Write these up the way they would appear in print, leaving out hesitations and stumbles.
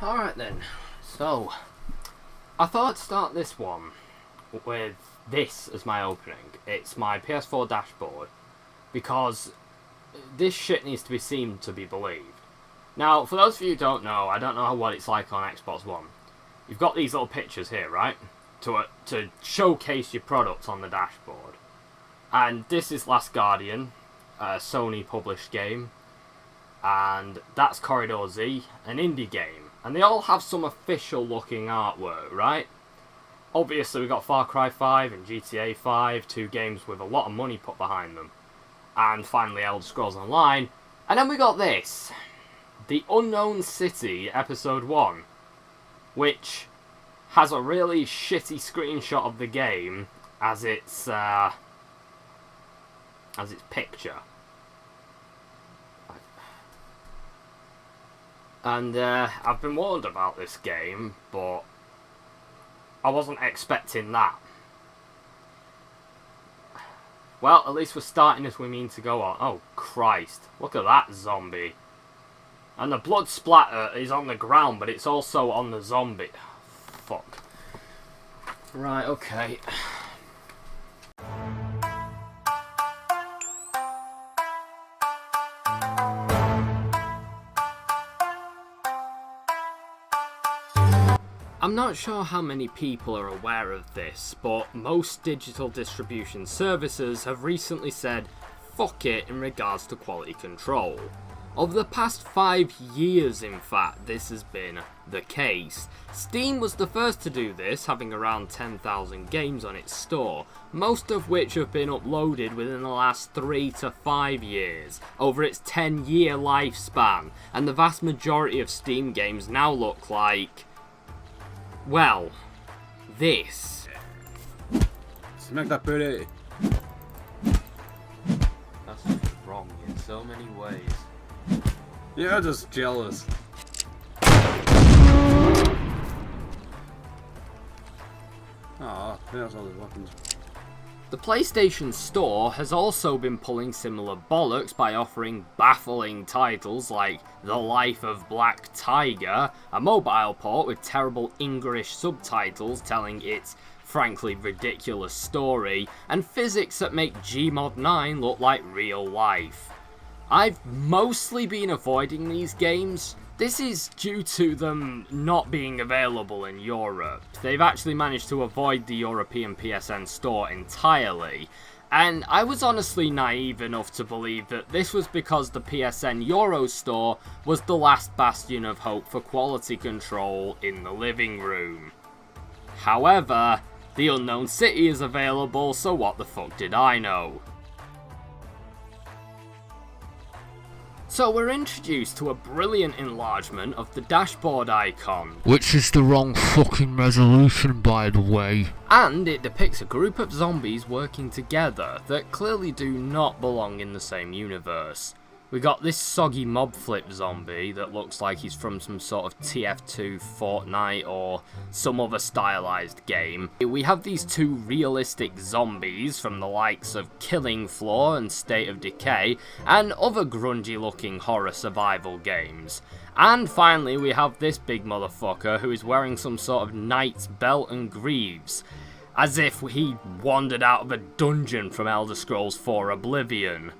Alright then, so I thought I'd start this one with this as my opening. It's my PS4 dashboard, because this shit needs to be seen to be believed. Now, for those of you who don't know, I don't know what it's like on Xbox One. You've got these little pictures here, right? To showcase your products on the dashboard. And this is Last Guardian, a Sony published game. And that's Corridor Z, an indie game. And they all have some official looking artwork, right? Obviously we've got Far Cry 5 and GTA 5, two games with a lot of money put behind them. And finally Elder Scrolls Online. And then we got this. The Unknown City Episode 1. Which has a really shitty screenshot of the game as its picture. And I've been warned about this game, but I wasn't expecting that. Well, at least we're starting as we mean to go on. Oh, Christ. Look at that zombie. And the blood splatter is on the ground, but it's also on the zombie. Fuck. Right, okay. I'm not sure how many people are aware of this, but most digital distribution services have recently said fuck it in regards to quality control. Over the past 5 years, in fact, this has been the case. Steam was the first to do this, having around 10,000 games on its store, most of which have been uploaded within the last 3 to 5 years, over its 10-year lifespan, and the vast majority of Steam games now look like, well, this. Smack that booty. That's wrong in so many ways. You're just jealous. Aw, there's all the weapons. The PlayStation Store has also been pulling similar bollocks by offering baffling titles like The Life of Black Tiger, a mobile port with terrible English subtitles telling its frankly ridiculous story, and physics that make Gmod 9 look like real life. I've mostly been avoiding these games. This is due to them not being available in Europe. They've actually managed to avoid the European PSN store entirely. And I was honestly naive enough to believe that this was because the PSN Euro store was the last bastion of hope for quality control in the living room. However, the Unknown City is available, so what the fuck did I know? So we're introduced to a brilliant enlargement of the dashboard icon. Which is the wrong fucking resolution, by the way. And it depicts a group of zombies working together that clearly do not belong in the same universe. We got this soggy mob flip zombie that looks like he's from some sort of TF2 Fortnite or some other stylized game. We have these two realistic zombies from the likes of Killing Floor and State of Decay and other grungy looking horror survival games. And finally we have this big motherfucker who is wearing some sort of knight's belt and greaves, as if he wandered out of a dungeon from Elder Scrolls 4 Oblivion.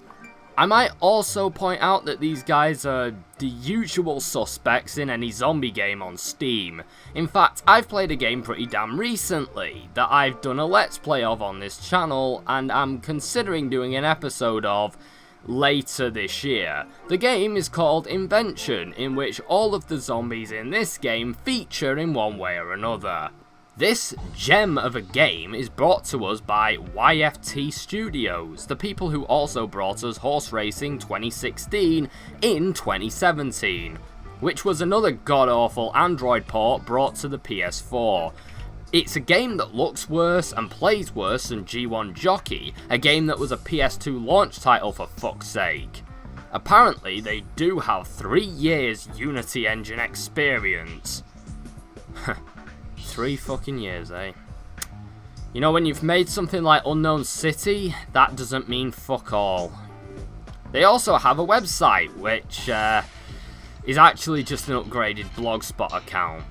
I might also point out that these guys are the usual suspects in any zombie game on Steam. In fact, I've played a game pretty damn recently that I've done a Let's Play of on this channel, and I'm considering doing an episode of later this year. The game is called Invention, in which all of the zombies in this game feature in one way or another. This gem of a game is brought to us by YFT Studios, the people who also brought us Horse Racing 2016 in 2017, which was another god-awful Android port brought to the PS4. It's a game that looks worse and plays worse than G1 Jockey, a game that was a PS2 launch title for fuck's sake. Apparently they do have 3 years Unity engine experience. 3 fucking years, eh? You know, when you've made something like Unknown City, that doesn't mean fuck all. They also have a website, which is actually just an upgraded Blogspot account.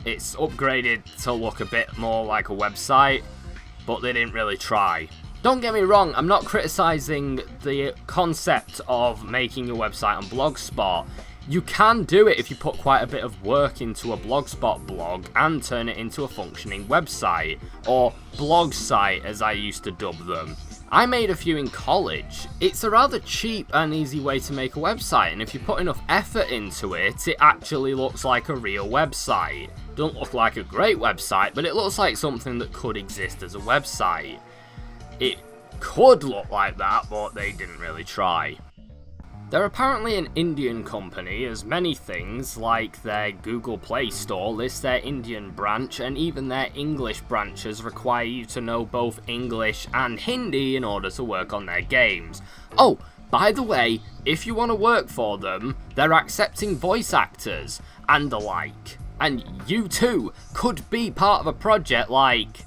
It's upgraded to look a bit more like a website, but they didn't really try. Don't get me wrong, I'm not criticising the concept of making a website on Blogspot. You can do it if you put quite a bit of work into a Blogspot blog and turn it into a functioning website, or blog site as I used to dub them. I made a few in college. It's a rather cheap and easy way to make a website, and if you put enough effort into it, it actually looks like a real website. Don't look like a great website, but it looks like something that could exist as a website. It could look like that, but they didn't really try. They're apparently an Indian company, as many things, like their Google Play Store, list their Indian branch, and even their English branches require you to know both English and Hindi in order to work on their games. Oh, by the way, if you want to work for them, they're accepting voice actors, and the like. And you too could be part of a project like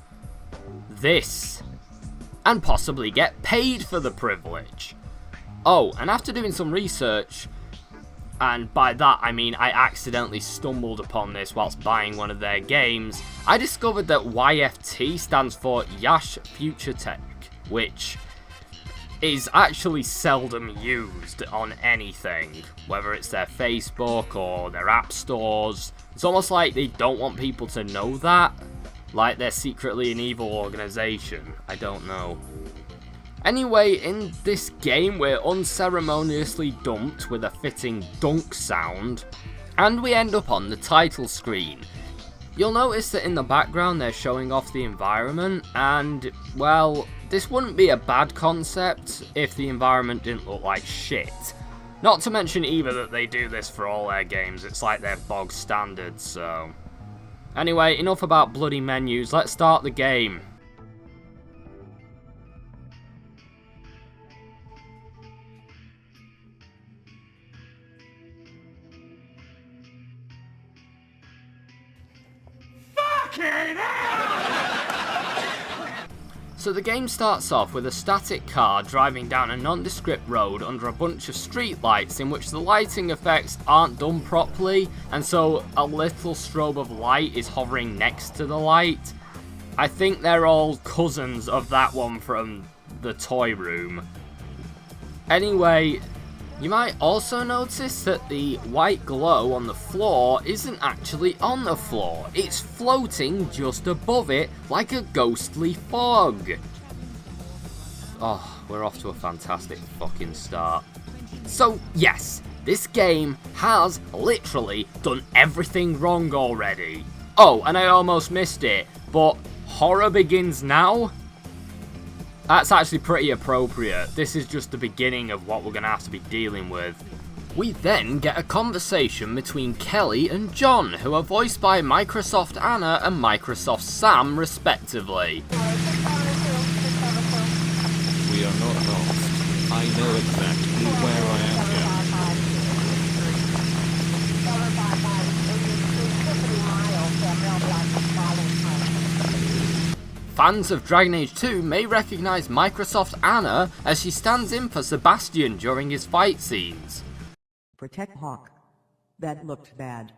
this, and possibly get paid for the privilege. Oh, and after doing some research, and by that I mean I accidentally stumbled upon this whilst buying one of their games, I discovered that YFT stands for Yash Future Tech, which is actually seldom used on anything, whether it's their Facebook or their app stores. It's almost like they don't want people to know that, like they're secretly an evil organisation. I don't know. Anyway, in this game, we're unceremoniously dumped with a fitting dunk sound, and we end up on the title screen. You'll notice that in the background they're showing off the environment, and, well, this wouldn't be a bad concept if the environment didn't look like shit. Not to mention either that they do this for all their games, it's like their bog standard, so... Anyway, enough about bloody menus, let's start the game. So the game starts off with a static car driving down a nondescript road under a bunch of street lights in which the lighting effects aren't done properly, and so a little strobe of light is hovering next to the light. I think they're all cousins of that one from the toy room. Anyway, you might also notice that the white glow on the floor isn't actually on the floor. It's floating just above it like a ghostly fog. Oh, we're off to a fantastic fucking start. So, yes, this game has literally done everything wrong already. Oh, and I almost missed it, but horror begins now? That's actually pretty appropriate. This is just the beginning of what we're going to have to be dealing with. We then get a conversation between Kelly and John, who are voiced by Microsoft Anna and Microsoft Sam, respectively. We are not lost. I know exactly where I am Fans of Dragon Age 2 may recognise Microsoft Anna as she stands in for Sebastian during his fight scenes. Protect Hawk. That looked bad.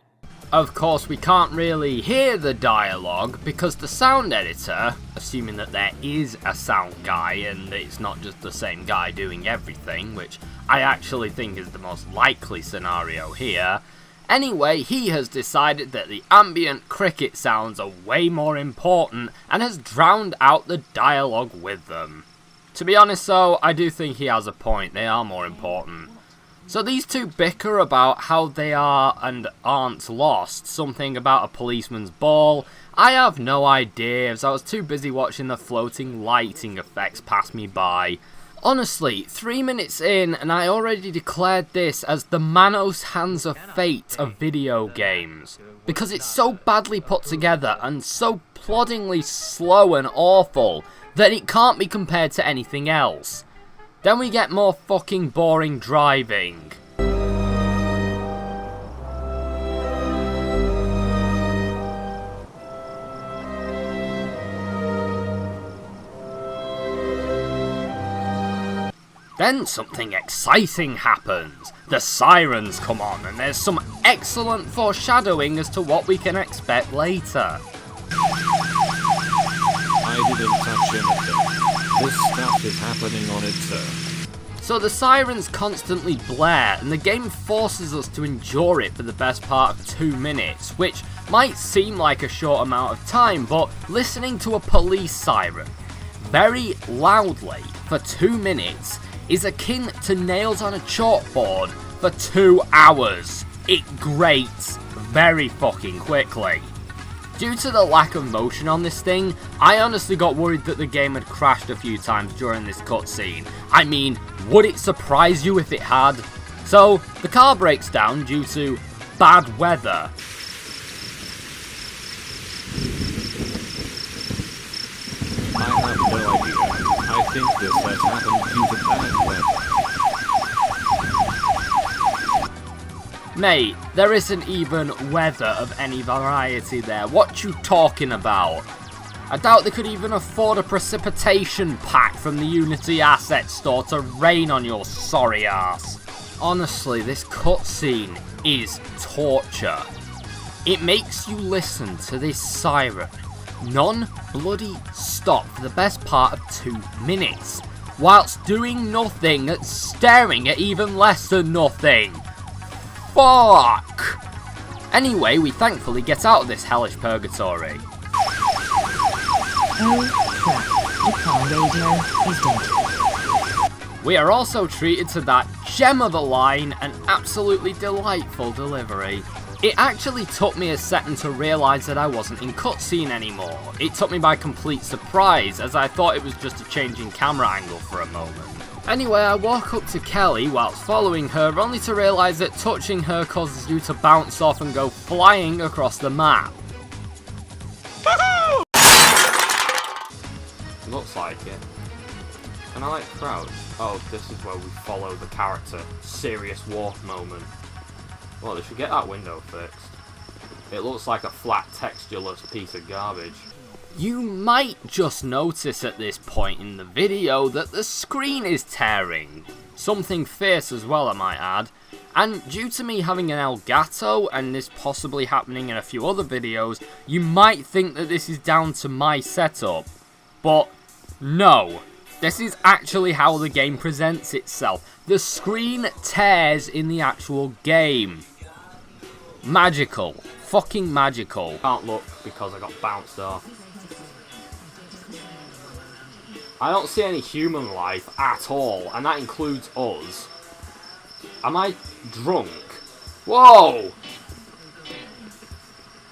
Of course, we can't really hear the dialogue because the sound editor, assuming that there is a sound guy and it's not just the same guy doing everything, which I actually think is the most likely scenario here. Anyway, he has decided that the ambient cricket sounds are way more important and has drowned out the dialogue with them. To be honest though, I do think he has a point, they are more important. So these two bicker about how they are and aren't lost, something about a policeman's ball. I have no idea, as I was too busy watching the floating lighting effects pass me by. Honestly, 3 minutes in and I already declared this as the Manos Hands of Fate of video games. Because it's so badly put together and so ploddingly slow and awful that it can't be compared to anything else. Then we get more fucking boring driving. Then something exciting happens. The sirens come on, and there's some excellent foreshadowing as to what we can expect later. I didn't touch anything. This stuff is happening on its own. So the sirens constantly blare, and the game forces us to endure it for the best part of 2 minutes, which might seem like a short amount of time, but listening to a police siren very loudly for 2 minutes is akin to nails on a chalkboard for 2 hours. It grates very fucking quickly. Due to the lack of motion on this thing, I honestly got worried that the game had crashed a few times during this cutscene. I mean, would it surprise you if it had? So, the car breaks down due to bad weather. I have no idea. I think this has happened due to bad weather. Mate, there isn't even weather of any variety there. What you talking about? I doubt they could even afford a precipitation pack from the Unity asset store to rain on your sorry ass. Honestly, this cutscene is torture. It makes you listen to this siren non-bloody stop for the best part of 2 minutes, whilst doing nothing, staring at even less than nothing. Fuck! Anyway, we thankfully get out of this hellish purgatory. Oh crap, the car radio is dead. We are also treated to that gem of a line and absolutely delightful delivery. It actually took me a second to realise that I wasn't in cutscene anymore. It took me by complete surprise, as I thought it was just a change in camera angle for a moment. Anyway, I walk up to Kelly whilst following her, only to realise that touching her causes you to bounce off and go flying across the map. Looks like it. Can I crouch? Oh, this is where we follow the character. Serious walk moment. Well, they should get that window fixed. It looks like a flat, textureless piece of garbage. You might just notice at this point in the video that the screen is tearing. Something fierce as well, I might add. And due to me having an Elgato, and this possibly happening in a few other videos, you might think that this is down to my setup. But no. This is actually how the game presents itself. The screen tears in the actual game. Magical. Fucking magical. Can't look because I got bounced off. I don't see any human life at all, and that includes us. Am I drunk? Whoa!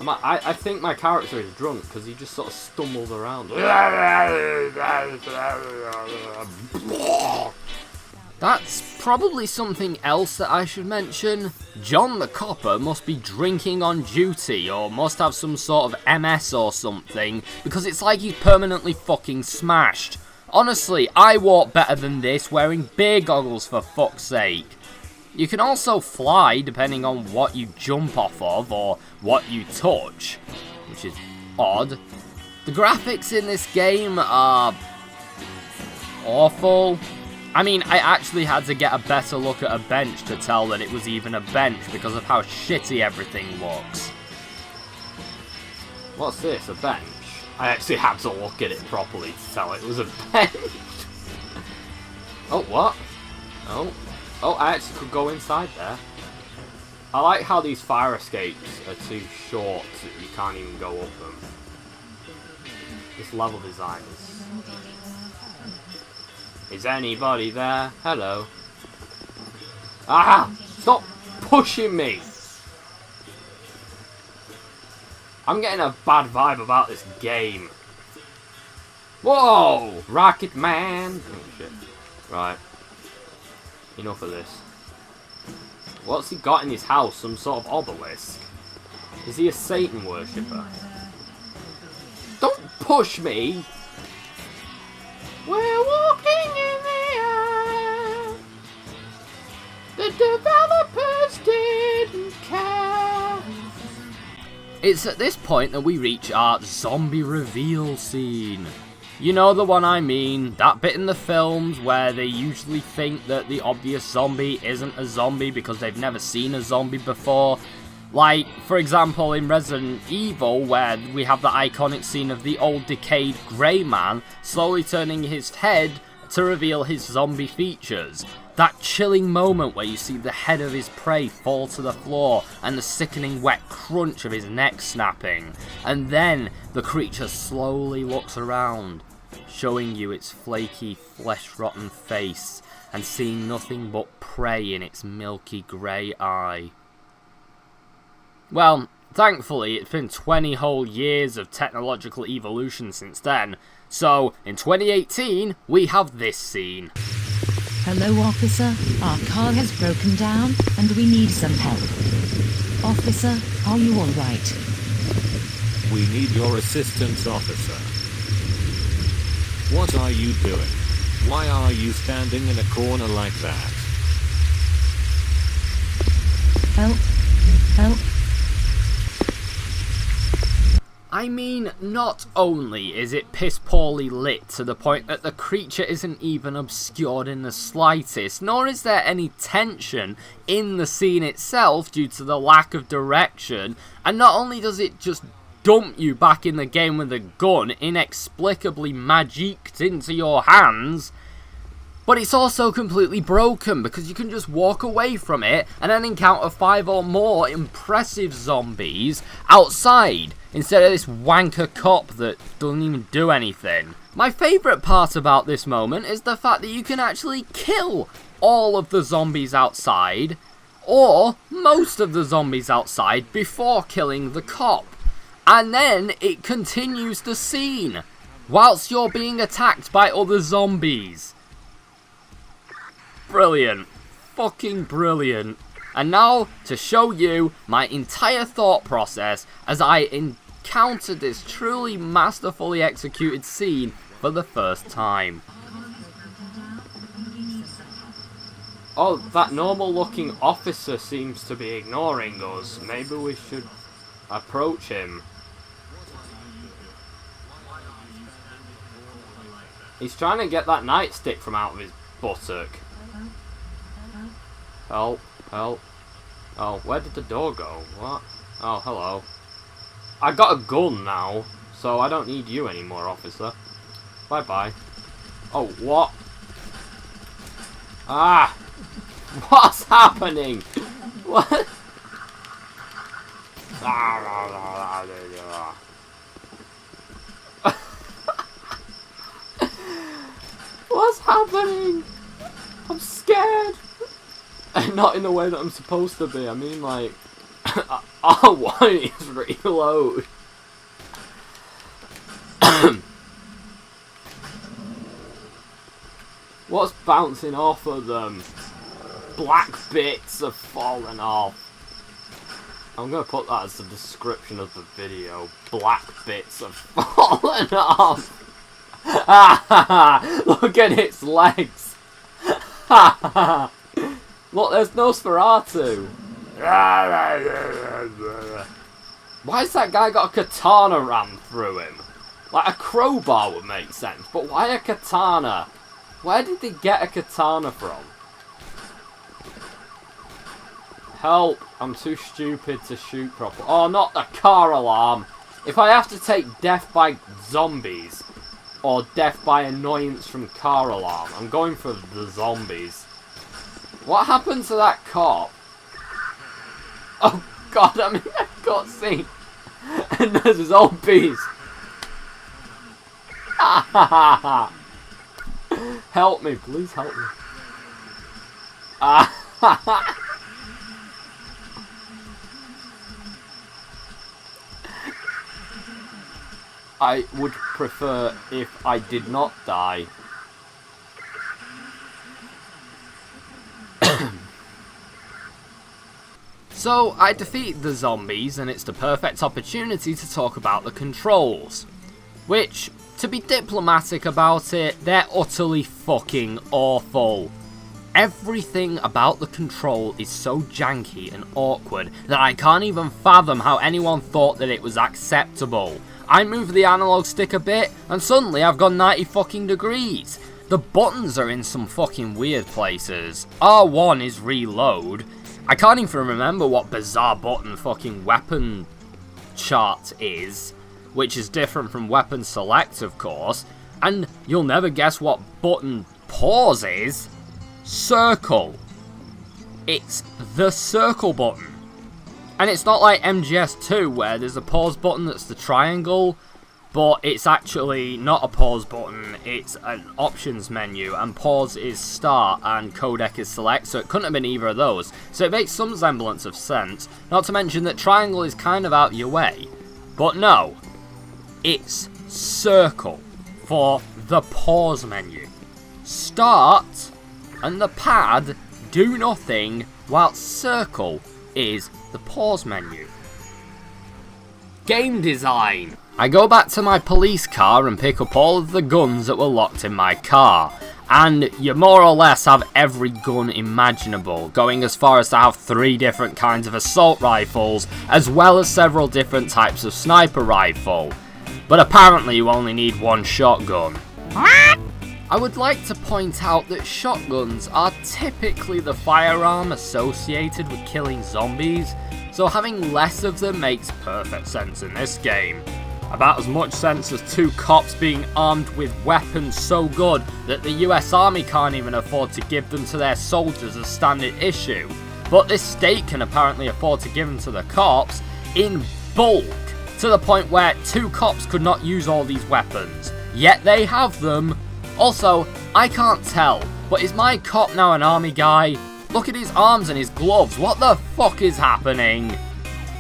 I think my character is drunk because he just sort of stumbled around. That's probably something else that I should mention. John the Copper must be drinking on duty, or must have some sort of MS or something, because it's like he's permanently fucking smashed. Honestly, I walk better than this wearing beer goggles for fuck's sake. You can also fly depending on what you jump off of or what you touch, which is odd. The graphics in this game are awful. I mean, I actually had to get a better look at a bench to tell that it was even a bench because of how shitty everything looks. What's this, a bench? I actually had to look at it properly to tell it was a bench. Oh, what? Oh, I actually could go inside there. I like how these fire escapes are too short that you can't even go up them. This level design is... Is anybody there? Hello. Ah! Stop pushing me! I'm getting a bad vibe about this game. Whoa! Rocket Man! Oh shit. Right. Enough of this. What's he got in his house? Some sort of obelisk? Is he a Satan worshipper? Don't push me! We're walking in the air. The developers didn't care. It's at this point that we reach our zombie reveal scene. You know the one I mean, that bit in the films where they usually think that the obvious zombie isn't a zombie because they've never seen a zombie before. Like, for example, in Resident Evil, where we have the iconic scene of the old decayed grey man slowly turning his head to reveal his zombie features. That chilling moment where you see the head of his prey fall to the floor and the sickening wet crunch of his neck snapping. And then the creature slowly looks around, showing you its flaky, flesh-rotten face and seeing nothing but prey in its milky grey eye. Well, thankfully it's been 20 whole years of technological evolution since then, so in 2018 we have this scene. Hello, officer. Our car has broken down and we need some help. Officer, are you alright? We need your assistance, officer. What are you doing? Why are you standing in a corner like that? Help. Help. I mean, not only is it piss poorly lit to the point that the creature isn't even obscured in the slightest, nor is there any tension in the scene itself due to the lack of direction, and not only does it just dump you back in the game with a gun inexplicably magicked into your hands, but it's also completely broken because you can just walk away from it and then encounter 5 or more impressive zombies outside, instead of this wanker cop that doesn't even do anything. My favourite part about this moment is the fact that you can actually kill all of the zombies outside, or most of the zombies outside, before killing the cop. And then it continues the scene, whilst you're being attacked by other zombies. Brilliant. Fucking brilliant. And now, to show you my entire thought process as I encountered this truly masterfully executed scene for the first time. Oh, that normal looking officer seems to be ignoring us. Maybe we should approach him. He's trying to get that nightstick from out of his buttock. Help, help. Oh, where did the door go? What? Oh, hello. I got a gun now, so I don't need you anymore, officer. Bye-bye. Oh, what? Ah! What's happening? What? What's happening? I'm scared. Not in the way that I'm supposed to be. I mean, like, all I want is reload. What's bouncing off of them? Black bits have fallen off. I'm gonna put that as the description of the video. Black bits have fallen off. Look at its legs. Look, there's Nosferatu. Why has that guy got a katana rammed through him? Like, a crowbar would make sense, but why a katana? Where did they get a katana from? Help, I'm too stupid to shoot properly. Oh, not the car alarm. If I have to take death by zombies, or death by annoyance from car alarm, I'm going for the zombies. What happened to that cop? Oh god, I'm in a cutscene. And there's zombies. Help me, please help me. I would prefer if I did not die. So, I defeat the zombies, and it's the perfect opportunity to talk about the controls. Which, to be diplomatic about it, they're utterly fucking awful. Everything about the control is so janky and awkward that I can't even fathom how anyone thought that it was acceptable. I move the analog stick a bit, and suddenly I've gone 90 fucking degrees. The buttons are in some fucking weird places. R1 is reload. I can't even remember what bizarre button fucking weapon chart is, which is different from weapon select, of course. And you'll never guess what button pause is. Circle. It's the circle button. And it's not like MGS2 where there's a pause button that's the triangle, but it's actually not a pause button, it's an options menu, and pause is start and codec is select, so it couldn't have been either of those. So it makes some semblance of sense, not to mention that triangle is kind of out of your way. But no, it's circle for the pause menu. Start and the pad do nothing, while circle is the pause menu. Game design. I go back to my police car and pick up all of the guns that were locked in my car, and you more or less have every gun imaginable, going as far as to have 3 different kinds of assault rifles, as well as several different types of sniper rifle. But apparently you only need 1 shotgun. I would like to point out that shotguns are typically the firearm associated with killing zombies, so having less of them makes perfect sense in this game. About as much sense as 2 cops being armed with weapons so good that the US Army can't even afford to give them to their soldiers as standard issue, but this state can apparently afford to give them to the cops in bulk, to the point where 2 cops could not use all these weapons, yet they have them. Also, I can't tell, but is my cop now an army guy? Look at his arms and his gloves, what the fuck is happening?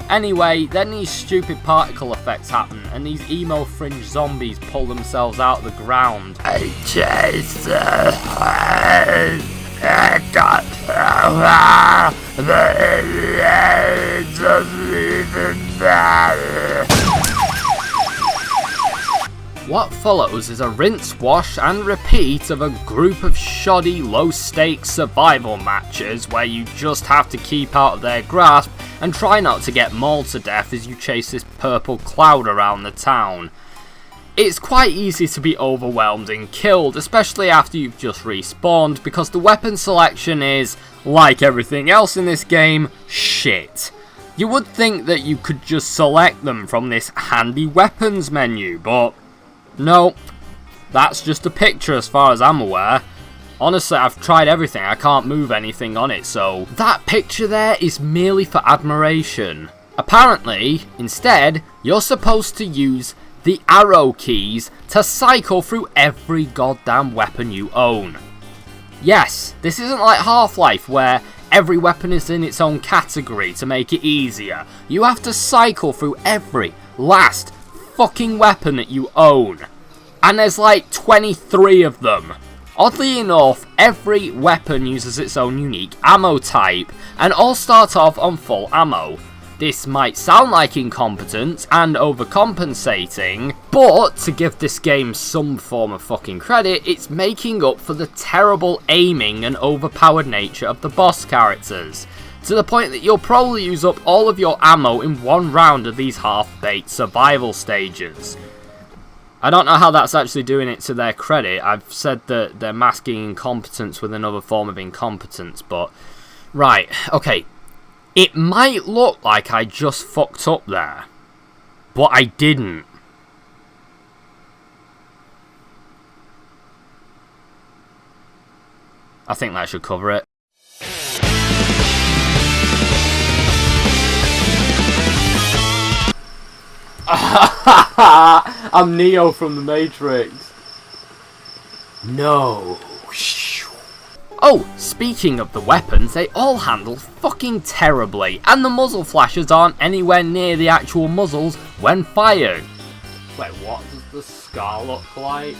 Anyway, then these stupid particle effects happen, and these emo fringe zombies pull themselves out of the ground. I chased the What follows is a rinse, wash and repeat of a group of shoddy, low-stakes survival matches where you just have to keep out of their grasp and try not to get mauled to death as you chase this purple cloud around the town. It's quite easy to be overwhelmed and killed, especially after you've just respawned, because the weapon selection is, like everything else in this game, shit. You would think that you could just select them from this handy weapons menu, but no, that's just a picture as far as I'm aware. Honestly, I've tried everything, I can't move anything on it, so that picture there is merely for admiration. Apparently, instead, you're supposed to use the arrow keys to cycle through every goddamn weapon you own. Yes, this isn't like Half-Life where every weapon is in its own category to make it easier. You have to cycle through every last fucking weapon that you own. And there's like 23 of them. Oddly enough, every weapon uses its own unique ammo type, and all start off on full ammo. This might sound like incompetence and overcompensating, but to give this game some form of fucking credit, it's making up for the terrible aiming and overpowered nature of the boss characters, to the point that you'll probably use up all of your ammo in 1 round of these half-baked survival stages. I don't know how that's actually doing it to their credit. I've said that they're masking incompetence with another form of incompetence, but right, okay. It might look like I just fucked up there, but I didn't. I think that should cover it. I'm Neo from the Matrix. No. Oh, speaking of the weapons, they all handle fucking terribly, and the muzzle flashes aren't anywhere near the actual muzzles when fired. Wait, what does the scar look like?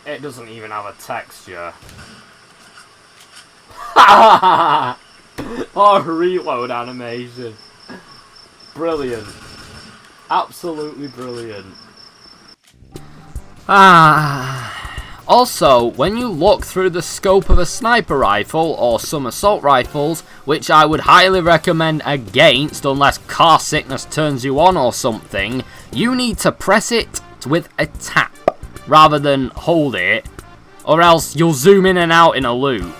It doesn't even have a texture. Oh, reload animation. Brilliant. Absolutely brilliant. Also, when you look through the scope of a sniper rifle or some assault rifles, which I would highly recommend against unless car sickness turns you on or something, you need to press it with a tap rather than hold it, or else you'll zoom in and out in a loop.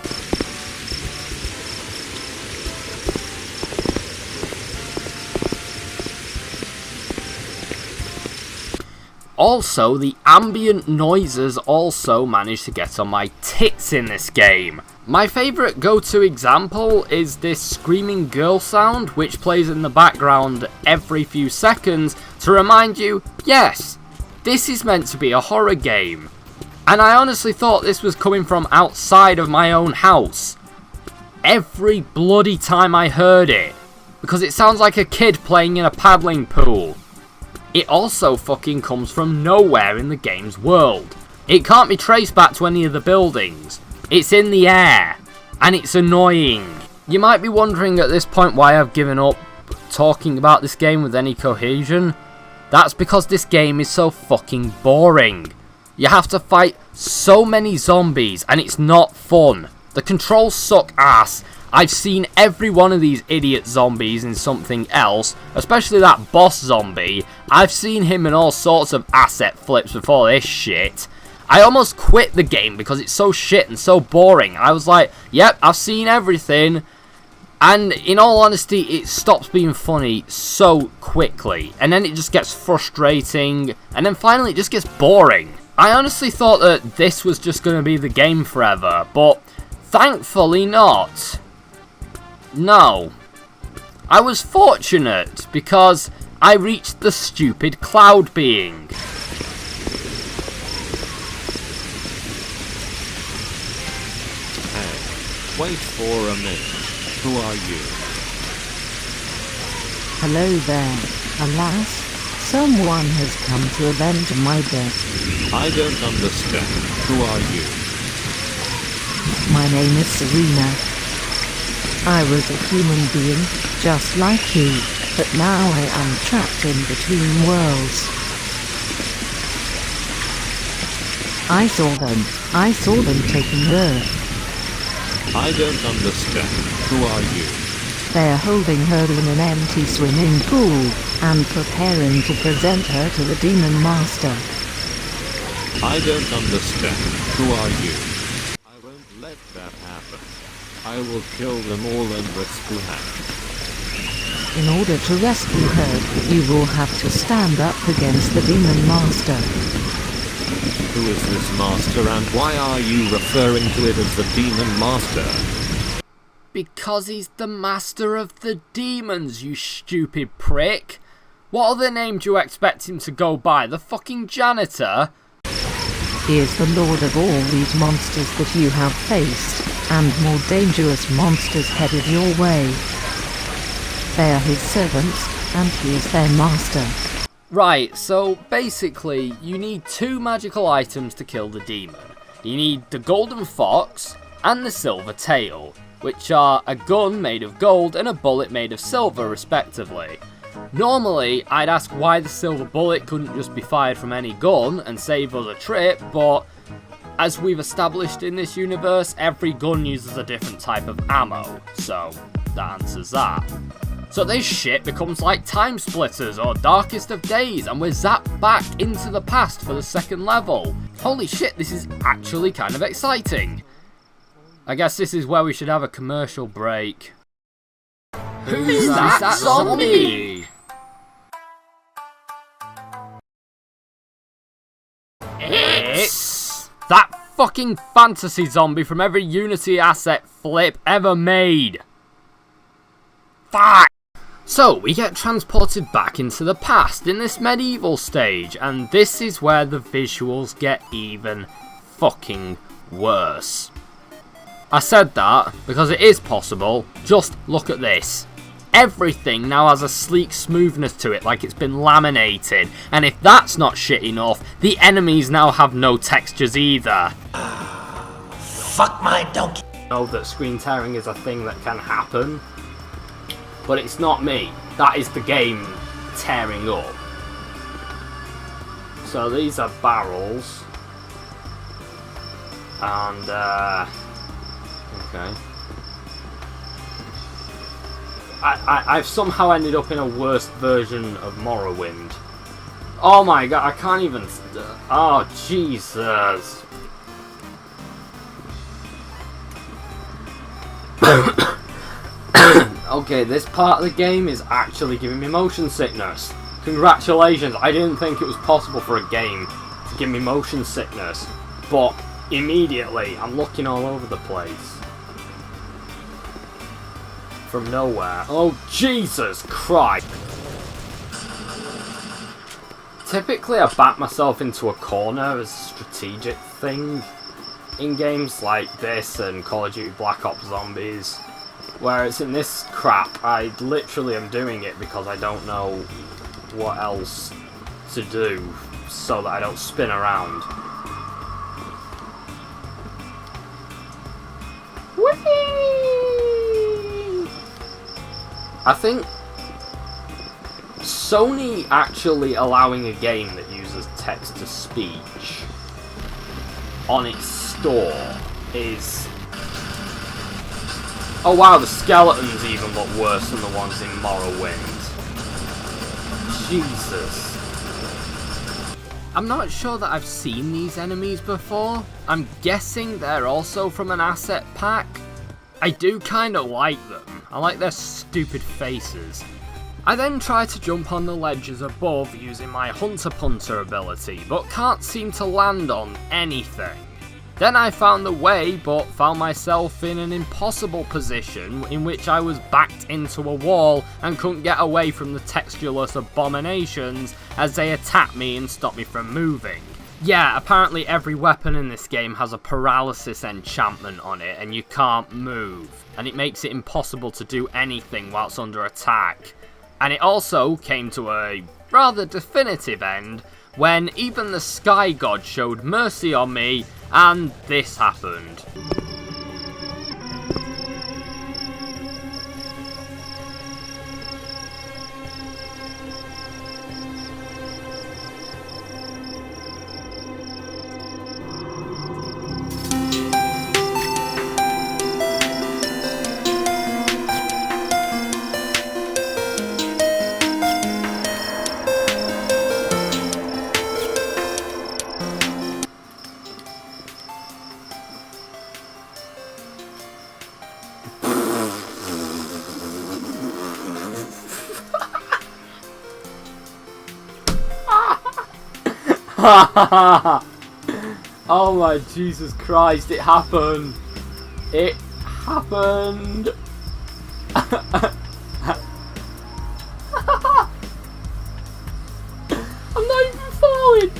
Also, the ambient noises also manage to get on my tits in this game. My favourite go-to example is this screaming girl sound, which plays in the background every few seconds to remind you, yes, this is meant to be a horror game. And I honestly thought this was coming from outside of my own house. Every bloody time I heard it, because it sounds like a kid playing in a paddling pool. It also fucking comes from nowhere in the game's world. It can't be traced back to any of the buildings. It's in the air, and it's annoying. You might be wondering at this point why I've given up talking about this game with any cohesion. That's because this game is so fucking boring. You have to fight so many zombies, and it's not fun. The controls suck ass. I've seen every one of these idiot zombies in something else, especially that boss zombie. I've seen him in all sorts of asset flips before this shit. I almost quit the game because it's so shit and so boring. I was like, yep, I've seen everything. And in all honesty, it stops being funny so quickly. And then it just gets frustrating. And then finally it just gets boring. I honestly thought that this was just going to be the game forever, but thankfully not. No. I was fortunate because I reached the stupid cloud being. Hey, wait for a minute. Who are you? Hello there. Alas, someone has come to avenge my death. I don't understand. Who are you? My name is Serena. I was a human being, just like you, but now I am trapped in between worlds. I saw them taking Earth. I don't understand. Who are you? They are holding her in an empty swimming pool, and preparing to present her to the Demon Master. I don't understand. Who are you? I won't let that happen. I will kill them all and rescue her. In order to rescue her, you will have to stand up against the Demon Master. Who is this master and why are you referring to it as the Demon Master? Because he's the master of the demons, you stupid prick. What other name do you expect him to go by? The fucking janitor? He is the lord of all these monsters that you have faced, and more dangerous monsters headed your way. They are his servants, and he is their master. Right, so basically, you need 2 magical items to kill the demon. You need the golden fox and the silver tail, which are a gun made of gold and a bullet made of silver, respectively. Normally, I'd ask why the silver bullet couldn't just be fired from any gun and save us a trip, but as we've established in this universe, every gun uses a different type of ammo, so that answers that. So this shit becomes like Time Splitters or Darkest of Days, and we're zapped back into the past for the 2nd level. Holy shit, this is actually kind of exciting. I guess this is where we should have a commercial break. Who's that zombie? It's that fucking fantasy zombie from every Unity asset flip ever made. Fuck! So, we get transported back into the past in this medieval stage, and this is where the visuals get even fucking worse. I said that because it is possible. Just look at this. Everything now has a sleek smoothness to it, like it's been laminated. And if that's not shit enough, the enemies now have no textures either. Fuck my donkey. I know that screen tearing is a thing that can happen, but it's not me. That is the game tearing up. So these are barrels. And, okay. I've somehow ended up in a worse version of Morrowind. Oh my god, I can't even... Oh, Jesus. Okay, this part of the game is actually giving me motion sickness. Congratulations, I didn't think it was possible for a game to give me motion sickness. But immediately, I'm looking all over the place. From nowhere. Oh, Jesus Christ! Typically, I back myself into a corner as a strategic thing in games like this and Call of Duty Black Ops Zombies. Whereas in this crap, I literally am doing it because I don't know what else to do so that I don't spin around. Whee! I think Sony actually allowing a game that uses text-to-speech on its store is... Oh wow, the skeletons even look worse than the ones in Morrowind. Jesus. I'm not sure that I've seen these enemies before. I'm guessing they're also from an asset pack. I do kinda like them. I like their stupid faces. I then try to jump on the ledges above using my Hunter Punter ability, but can't seem to land on anything. Then I found the way, but found myself in an impossible position in which I was backed into a wall and couldn't get away from the textureless abominations as they attacked me and stopped me from moving. Yeah, apparently every weapon in this game has a paralysis enchantment on it and you can't move, and it makes it impossible to do anything whilst under attack. And it also came to a rather definitive end when even the Sky God showed mercy on me and this happened. Oh my Jesus Christ, it happened! It happened! I'm not even falling!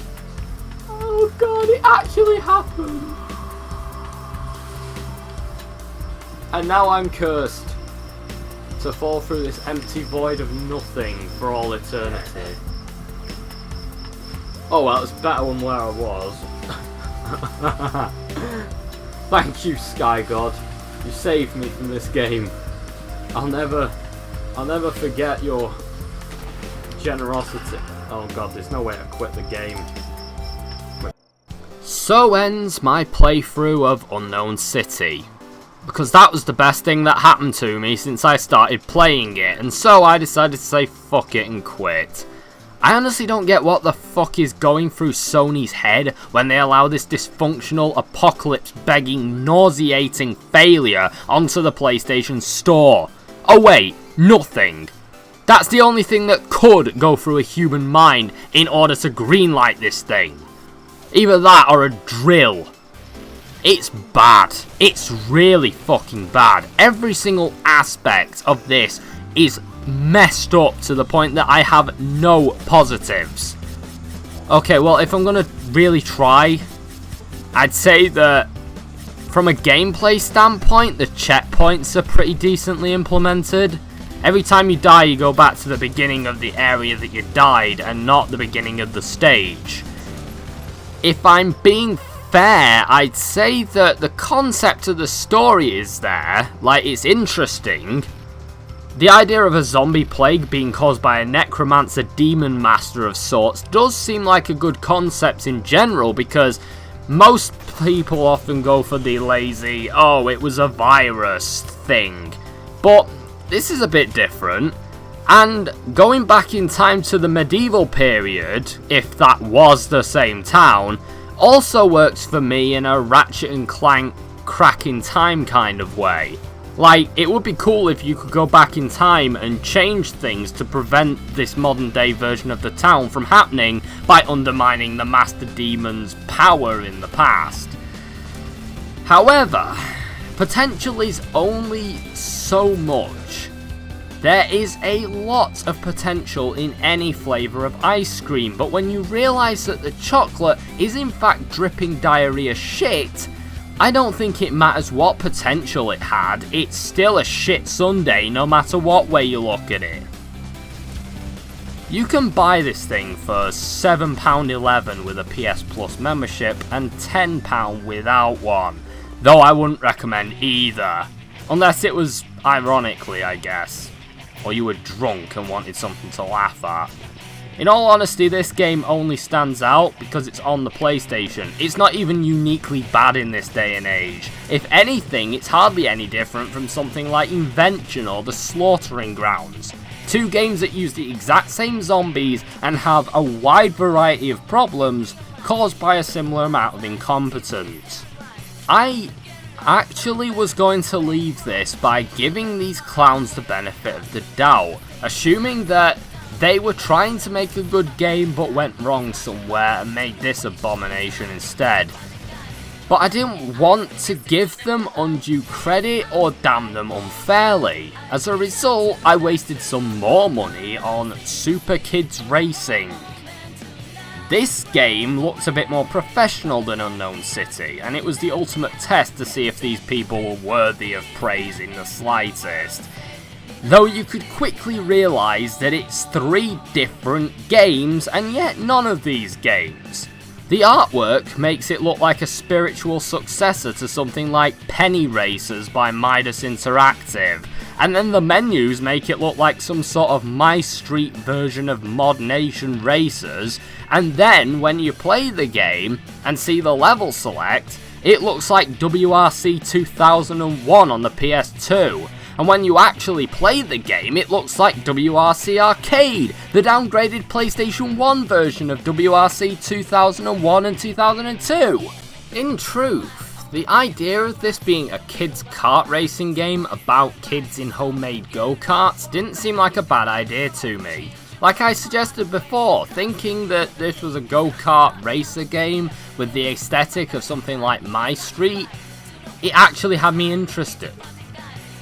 Oh god, it actually happened! And now I'm cursed to fall through this empty void of nothing for all eternity. Oh well, it's better than where I was. Thank you, Sky God. You saved me from this game. I'll never forget your generosity. Oh god, there's no way to quit the game. So ends my playthrough of Unknown City. Because that was the best thing that happened to me since I started playing it, and so I decided to say fuck it and quit. I honestly don't get what the fuck is going through Sony's head when they allow this dysfunctional, apocalypse-begging, nauseating failure onto the PlayStation Store. Oh wait, nothing. That's the only thing that could go through a human mind in order to greenlight this thing. Either that or a drill. It's bad. It's really fucking bad. Every single aspect of this is messed up to the point that I have no positives. Okay, well, if I'm gonna really try, I'd say that from a gameplay standpoint, the checkpoints are pretty decently implemented. Every time you die, you go back to the beginning of the area that you died and not the beginning of the stage. If I'm being fair, I'd say that the concept of the story is there, like it's interesting. The idea of a zombie plague being caused by a necromancer demon master of sorts does seem like a good concept in general, because Most people often go for the lazy, oh, it was a virus thing. But this is a bit different. And going back in time to the medieval period, if that was the same town, also works for me in a Ratchet and Clank crack in time kind of way. Like, it would be cool if you could go back in time and change things to prevent this modern day version of the town from happening by undermining the Master Demon's power in the past. However, potential is only so much. There is a lot of potential in any flavour of ice cream, but when you realise that the chocolate is in fact dripping diarrhea shit, I don't think it matters what potential it had, it's still a shit sundae no matter what way you look at it. You can buy this thing for £7.11 with a PS Plus membership and £10 without one, though I wouldn't recommend either, unless it was ironically, I guess, or you were drunk and wanted something to laugh at. In all honesty, this game only stands out because it's on the PlayStation. It's not even uniquely bad in this day and age. If anything, it's hardly any different from something like Invention or The Slaughtering Grounds. Two games that use the exact same zombies and have a wide variety of problems caused by a similar amount of incompetence. I actually was going to leave this by giving these clowns the benefit of the doubt, assuming that they were trying to make a good game but went wrong somewhere and made this abomination instead. But I didn't want to give them undue credit or damn them unfairly. As a result, I wasted some more money on Super Kids Racing. This game looks a bit more professional than Unknown City, and it was the ultimate test to see if these people were worthy of praise in the slightest. Though you could quickly realise that it's 3 different games, and yet none of these games. The artwork makes it look like a spiritual successor to something like Penny Racers by Midas Interactive, and then the menus make it look like some sort of My Street version of Mod Nation Racers, and then when you play the game and see the level select, it looks like WRC 2001 on the PS2. And when you actually play the game, it looks like WRC Arcade, the downgraded PlayStation 1 version of WRC 2001 and 2002. In truth, the idea of this being a kids kart racing game about kids in homemade go-karts didn't seem like a bad idea to me. Like I suggested before, thinking that this was a go-kart racer game with the aesthetic of something like My Street, it actually had me interested.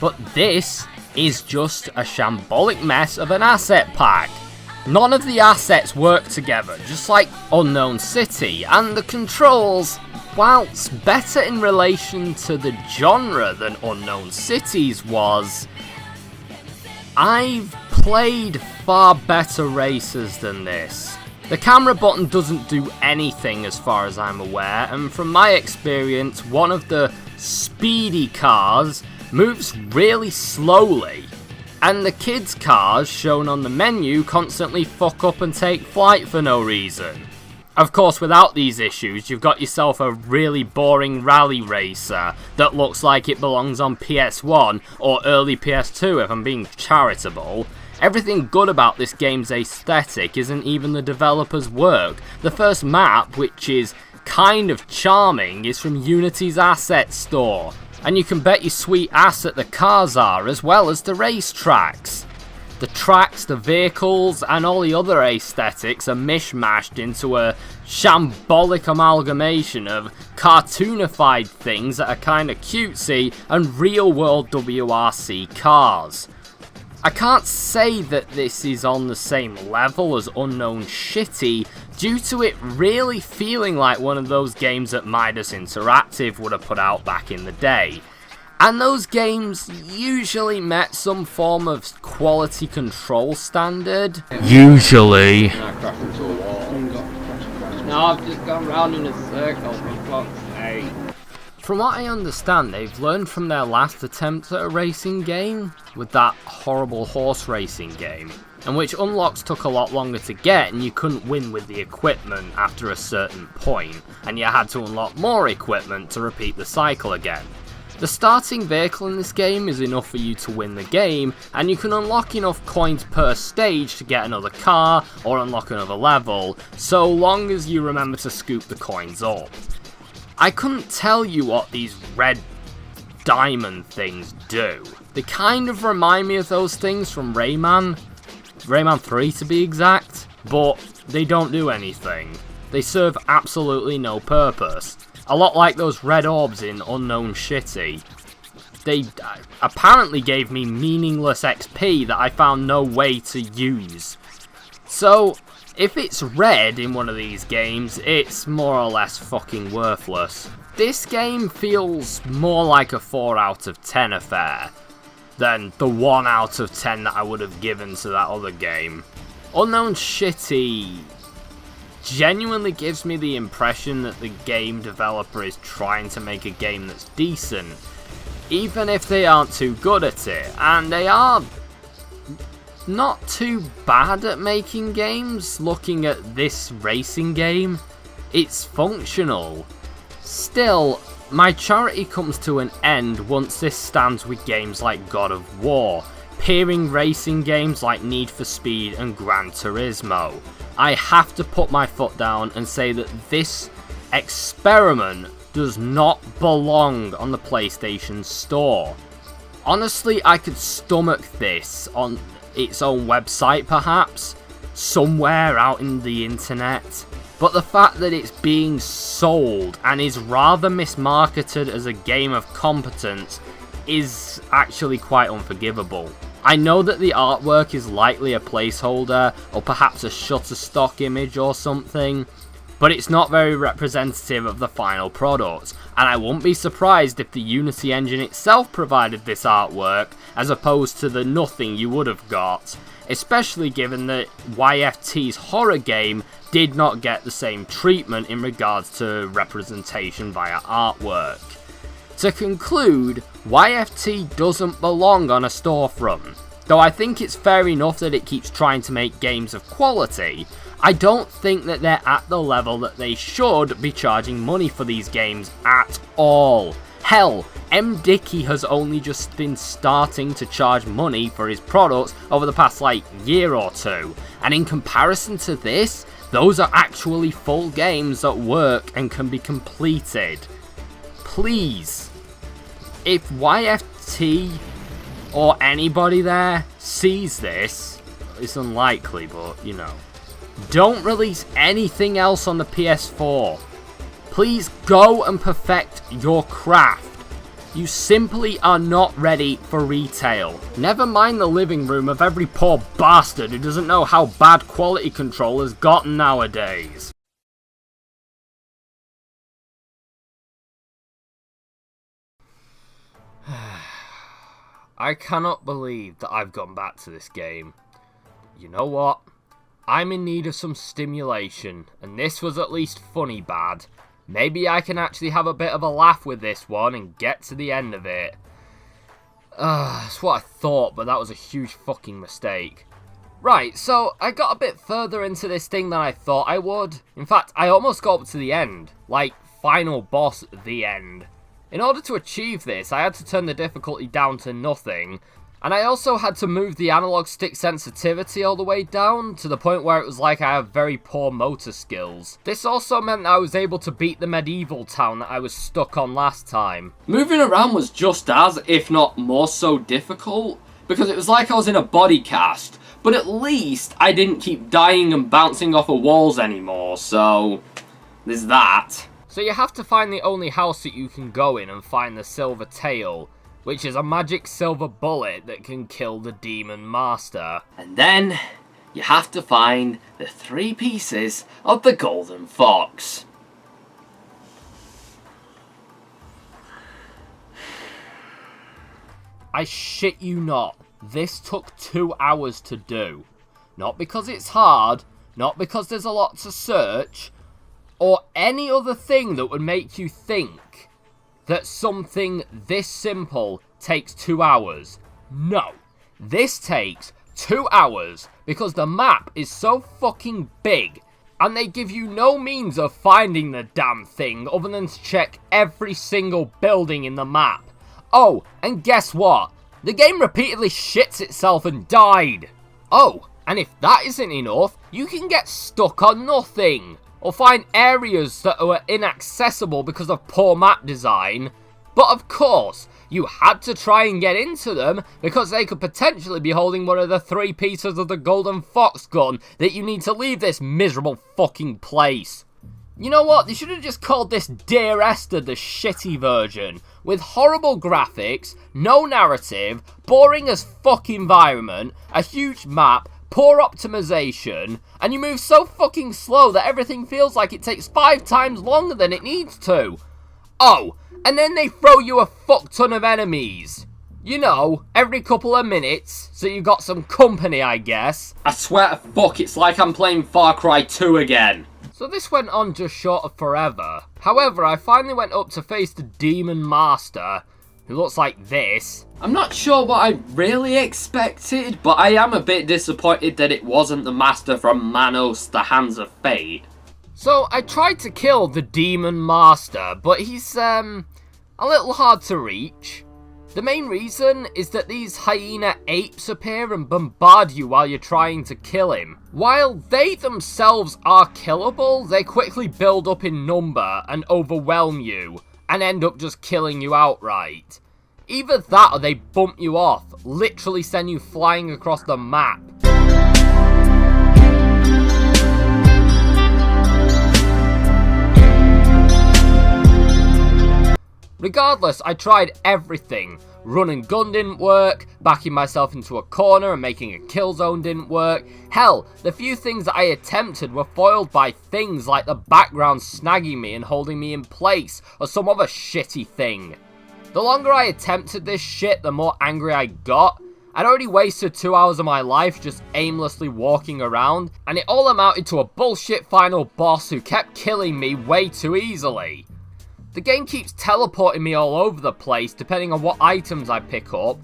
But this is just a shambolic mess of an asset pack. None of the assets work together, just like Unknown City, and the controls, whilst better in relation to the genre than Unknown City's was, I've played far better races than this. The camera button doesn't do anything as far as I'm aware, and from my experience, one of the speedy cars moves really slowly, and the kids' cars shown on the menu constantly fuck up and take flight for no reason. Of course, without these issues, you've got yourself a really boring rally racer that looks like it belongs on PS1 or early PS2 if I'm being charitable. Everything good about this game's aesthetic isn't even the developer's work. The first map, which is kind of charming, is from Unity's asset store. And you can bet your sweet ass that the cars are, as well as the racetracks. The tracks, the vehicles, and all the other aesthetics are mishmashed into a shambolic amalgamation of cartoonified things that are kinda cutesy and real-world WRC cars. I can't say that this is on the same level as Unknown Shitty, due to it really feeling like one of those games that Midas Interactive would have put out back in the day. And those games usually met some form of quality control standard. Usually. No, I've just gone round in a circle, for fuck's sake. From what I understand, they've learned from their last attempt at a racing game, with that horrible horse racing game. and which unlocks took a lot longer to get, and you couldn't win with the equipment after a certain point, and you had to unlock more equipment to repeat the cycle again. The starting vehicle in this game is enough for you to win the game, and you can unlock enough coins per stage to get another car or unlock another level, so long as you remember to scoop the coins up. I couldn't tell you what these red diamond things do. They kind of remind me of those things from Rayman 3 to be exact, but they don't do anything. They serve absolutely no purpose. A lot like those red orbs in Unknown Shitty. They apparently gave me meaningless XP that I found no way to use. So, if it's red in one of these games, it's more or less fucking worthless. This game feels more like a 4 out of 10 affair than the 1 out of 10 that I would have given to that other game. Unknown Shitty genuinely gives me the impression that the game developer is trying to make a game that's decent, even if they aren't too good at it, and they are not too bad at making games. Looking at this racing game, it's functional. Still, my charity comes to an end once this stands with games like God of War, peering racing games like Need for Speed and Gran Turismo. I have to put my foot down and say that this experiment does not belong on the PlayStation Store. Honestly, I could stomach this on its own website perhaps, somewhere out in the internet, but the fact that it's being sold and is rather mismarketed as a game of competence is actually quite unforgivable. I know that the artwork is likely a placeholder, or perhaps a Shutterstock image or something, but it's not very representative of the final product, and I wouldn't be surprised if the Unity engine itself provided this artwork, as opposed to the nothing you would have got, especially given that YFT's horror game did not get the same treatment in regards to representation via artwork. To conclude, YFT doesn't belong on a storefront. Though I think it's fair enough that it keeps trying to make games of quality, I don't think that they're at the level that they should be charging money for these games at all. Hell, M. Dickey has only just been starting to charge money for his products over the past year or two, and in comparison to this, those are actually full games that work and can be completed. Please, if YFT or anybody there sees this, it's unlikely, but you know, don't release anything else on the PS4. Please go and perfect your craft. You simply are not ready for retail. Never mind the living room of every poor bastard who doesn't know how bad quality control has gotten nowadays. I cannot believe that I've gone back to this game. You know what? I'm in need of some stimulation, and this was at least funny bad. Maybe I can actually have a bit of a laugh with this one and get to the end of it. That's what I thought, but that was a huge fucking mistake. Right, so I got a bit further into this thing than I thought I would. In fact, I almost got up to the end. Final boss, the end. In order to achieve this, I had to turn the difficulty down to nothing, and I also had to move the analog stick sensitivity all the way down, to the point where it was like I have very poor motor skills. This also meant that I was able to beat the medieval town that I was stuck on last time. Moving around was just as, if not more so, difficult, because it was like I was in a body cast, but at least I didn't keep dying and bouncing off of walls anymore, so there's that. So you have to find the only house that you can go in and find the silver tail, which is a magic silver bullet that can kill the demon master. And then you have to find the 3 pieces of the golden fox. I shit you not, this took 2 hours to do. Not because it's hard, not because there's a lot to search, or any other thing that would make you think that something this simple takes 2 hours. No, this takes 2 hours because the map is so fucking big and they give you no means of finding the damn thing other than to check every single building in the map. Oh, and guess what? The game repeatedly shits itself and died. Oh, and if that isn't enough, you can get stuck on nothing, or find areas that are inaccessible because of poor map design. But of course, you had to try and get into them because they could potentially be holding one of the 3 pieces of the golden fox gun that you need to leave this miserable fucking place. You know what, they should have just called this Dear Esther the shitty version, with horrible graphics, no narrative, boring as fuck environment, a huge map, poor optimization, and you move so fucking slow that everything feels like it takes 5 times longer than it needs to. Oh, and then they throw you a fuck ton of enemies. You know, every couple of minutes, so you got some company, I guess. I swear to fuck, it's like I'm playing Far Cry 2 again. So this went on just short of forever. However, I finally went up to face the Demon Master, who looks like this. I'm not sure what I really expected, but I am a bit disappointed that it wasn't the Master from Manos, the Hands of Fate. So I tried to kill the Demon Master, but he's a little hard to reach. The main reason is that these hyena apes appear and bombard you while you're trying to kill him. While they themselves are killable, they quickly build up in number and overwhelm you, and end up just killing you outright. Either that or they bump you off, literally send you flying across the map. Regardless, I tried everything. Run and gun didn't work, backing myself into a corner and making a kill zone didn't work. Hell, the few things that I attempted were foiled by things like the background snagging me and holding me in place, or some other shitty thing. The longer I attempted this shit, the more angry I got. I'd already wasted 2 hours of my life just aimlessly walking around, and it all amounted to a bullshit final boss who kept killing me way too easily. The game keeps teleporting me all over the place depending on what items I pick up,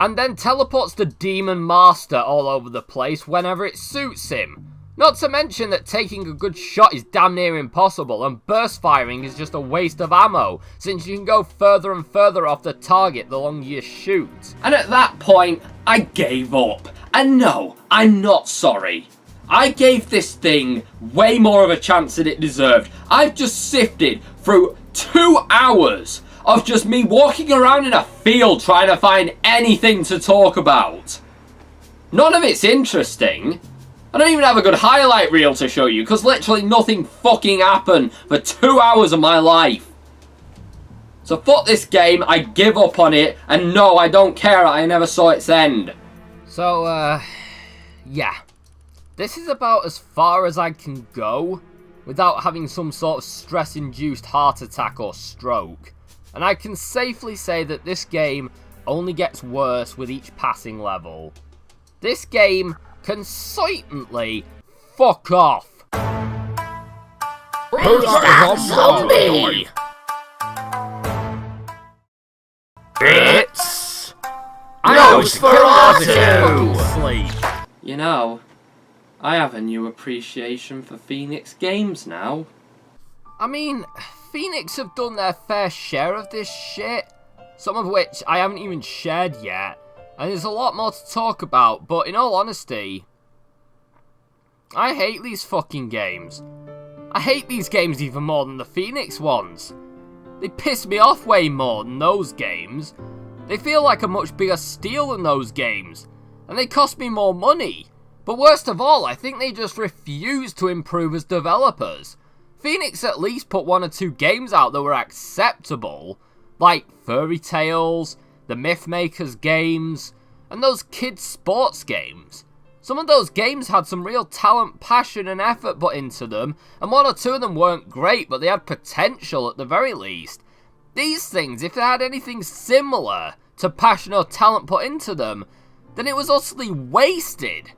and then teleports the Demon Master all over the place whenever it suits him. Not to mention that taking a good shot is damn near impossible, and burst firing is just a waste of ammo, since you can go further and further off the target the longer you shoot. And at that point, I gave up. And no, I'm not sorry. I gave this thing way more of a chance than it deserved. I've just sifted through 2 hours of just me walking around in a field trying to find anything to talk about. None of it's interesting. I don't even have a good highlight reel to show you because literally nothing fucking happened for 2 hours of my life. So fuck this game, I give up on it, and no, I don't care, I never saw its end. So, yeah. This is about as far as I can go without having some sort of stress-induced heart attack or stroke. And I can safely say that this game only gets worse with each passing level. This game can silently fuck off. Who's that zombie? It's Nosferatu! You know, I have a new appreciation for Phoenix games now. I mean, Phoenix have done their fair share of this shit, some of which I haven't even shared yet, and there's a lot more to talk about, but in all honesty, I hate these fucking games. I hate these games even more than the Phoenix ones. They piss me off way more than those games. They feel like a much bigger steal than those games, and they cost me more money. But worst of all, I think they just refuse to improve as developers. Phoenix at least put 1 or 2 games out that were acceptable, like Fairy Tales, the Mythmakers games, and those kids' sports games. Some of those games had some real talent, passion, and effort put into them, and 1 or 2 of them weren't great, but they had potential at the very least. These things, if they had anything similar to passion or talent put into them, then it was utterly wasted.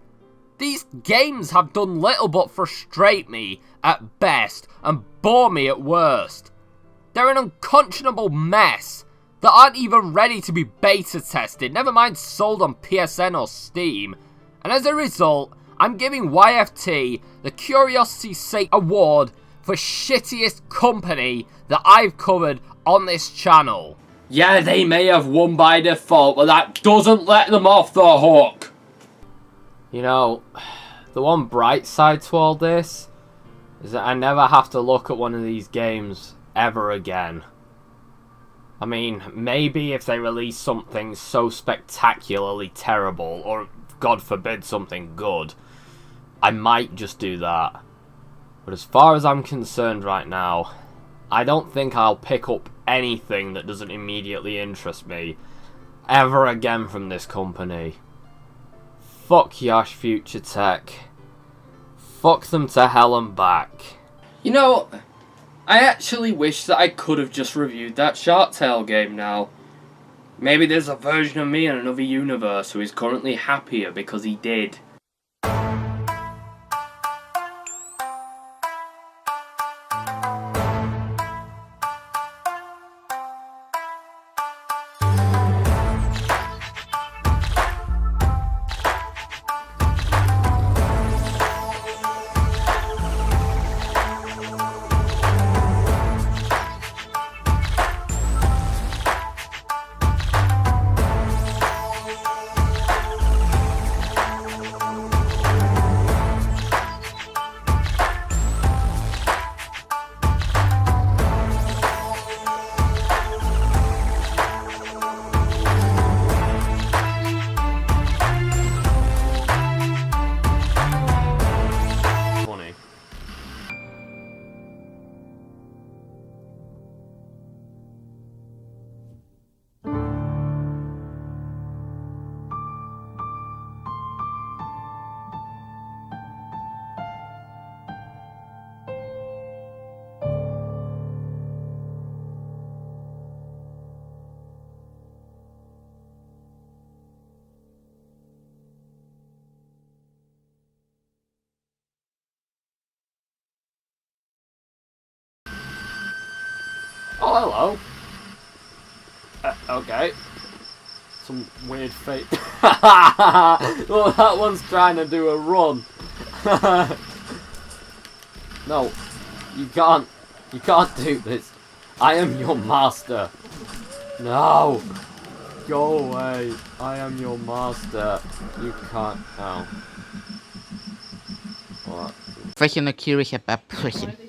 These games have done little but frustrate me at best and bore me at worst. They're an unconscionable mess that aren't even ready to be beta tested, never mind sold on PSN or Steam. And as a result, I'm giving YFT the Curiosity's Sake Award for shittiest company that I've covered on this channel. Yeah, they may have won by default, but that doesn't let them off the hook. You know, the one bright side to all this is that I never have to look at one of these games ever again. I mean, maybe if they release something so spectacularly terrible, or God forbid something good, I might just do that. But as far as I'm concerned right now, I don't think I'll pick up anything that doesn't immediately interest me ever again from this company. Fuck Yash Future Tech. Fuck them to hell and back. You know, I actually wish that I could have just reviewed that Shark Tale game now. Maybe there's a version of me in another universe who is currently happier because he did. Oh, hello. Okay. Some weird fate. Well, that one's trying to do a run. No, you can't. You can't do this. I am your master. No. Go away. I am your master. You can't. Oh. What? Welche Neugierige Babbrüchen.